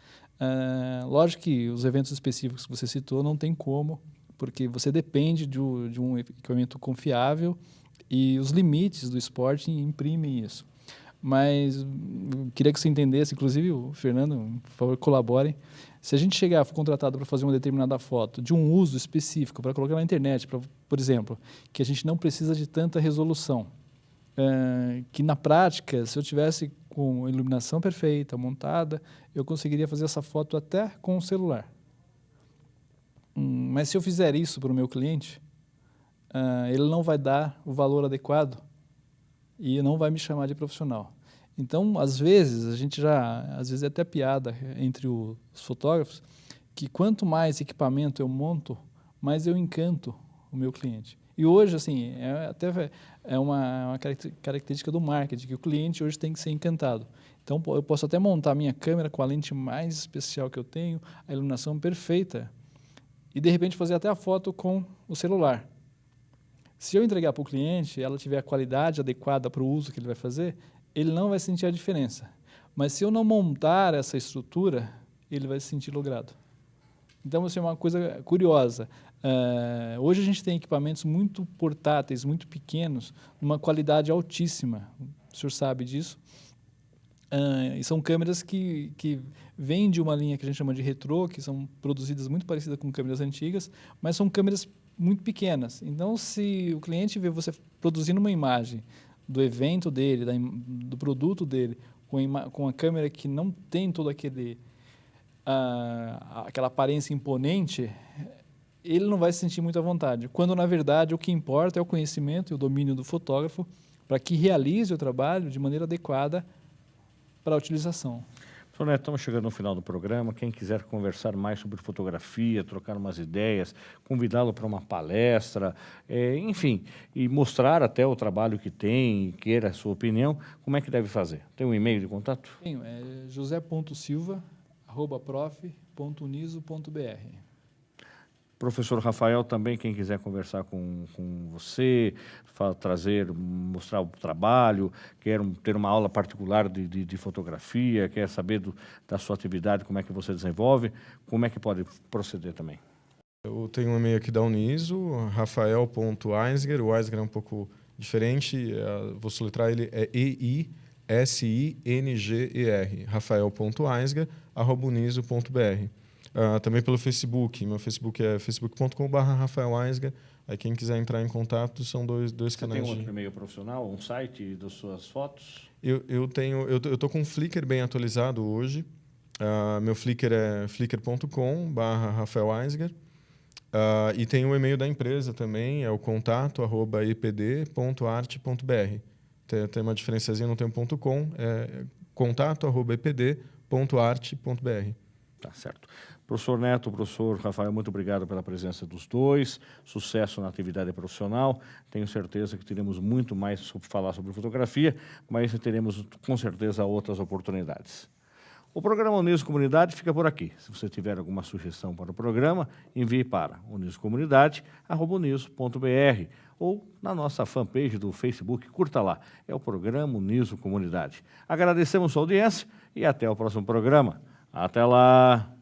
Lógico que os eventos específicos que você citou não tem como, porque você depende de um equipamento confiável e os limites do esporte imprimem isso. Mas eu queria que você entendesse, inclusive o Fernando, por favor, colaborem. Se a gente chegar, for contratado para fazer uma determinada foto de um uso específico, para colocar na internet, por exemplo, que a gente não precisa de tanta resolução, que na prática, se eu tivesse com a iluminação perfeita, montada, eu conseguiria fazer essa foto até com o celular. Mas se eu fizer isso para o meu cliente, ele não vai dar o valor adequado e não vai me chamar de profissional. Então, às vezes é até piada entre os fotógrafos, que quanto mais equipamento eu monto, mais eu encanto o meu cliente. E hoje, assim, é uma característica do marketing, que o cliente hoje tem que ser encantado. Então, eu posso até montar a minha câmera com a lente mais especial que eu tenho, a iluminação perfeita, e de repente fazer até a foto com o celular. Se eu entregar para o cliente, ela tiver a qualidade adequada para o uso que ele vai fazer, ele não vai sentir a diferença. Mas se eu não montar essa estrutura, ele vai se sentir logrado. Então, assim, é uma coisa curiosa. Hoje a gente tem equipamentos muito portáteis, muito pequenos, numa qualidade altíssima. O senhor sabe disso. E são câmeras que vêm de uma linha que a gente chama de retrô, que são produzidas muito parecidas com câmeras antigas, mas são câmeras muito pequenas. Então, se o cliente vê você produzindo uma imagem do evento dele, do produto dele, com a câmera que não tem toda aquela aparência imponente, ele não vai se sentir muito à vontade. Quando, na verdade, o que importa é o conhecimento e o domínio do fotógrafo para que realize o trabalho de maneira adequada para a utilização. Senhor Neto, estamos chegando no final do programa. Quem quiser conversar mais sobre fotografia, trocar umas ideias, convidá-lo para uma palestra, enfim, e mostrar até o trabalho que tem, queira a sua opinião, como é que deve fazer? Tem um e-mail de contato? Tenho, é josé.silva@prof.uniso.br. Professor Rafael, também, quem quiser conversar com você, mostrar o trabalho, quer ter uma aula particular de fotografia, quer saber da sua atividade, como é que você desenvolve, como é que pode proceder também? Eu tenho um e-mail aqui da Uniso, rafael.eisger, o Eisger é um pouco diferente, vou soletrar ele, é EISINGER, rafael.eisger@uniso.br. Também pelo Facebook, meu Facebook é facebook.com/rafaeleisger. Aí quem quiser entrar em contato, são dois canais. Você tem um outro e-mail profissional, um site das suas fotos? Eu tô com um Flickr bem atualizado hoje. Meu Flickr é flickr.com/rafaeleisger. E tem o e-mail da empresa também, é o contato@epd.arte.br. Tem uma diferenciazinha, não tem um .com, é contato@epd.arte.br. Tá certo. Professor Neto, professor Rafael, muito obrigado pela presença dos dois. Sucesso na atividade profissional. Tenho certeza que teremos muito mais sobre falar sobre fotografia, mas teremos com certeza outras oportunidades. O programa Uniso Comunidade fica por aqui. Se você tiver alguma sugestão para o programa, envie para unisocomunidade@uniso.br ou na nossa fanpage do Facebook, curta lá. É o programa Uniso Comunidade. Agradecemos sua audiência e até o próximo programa. Até lá!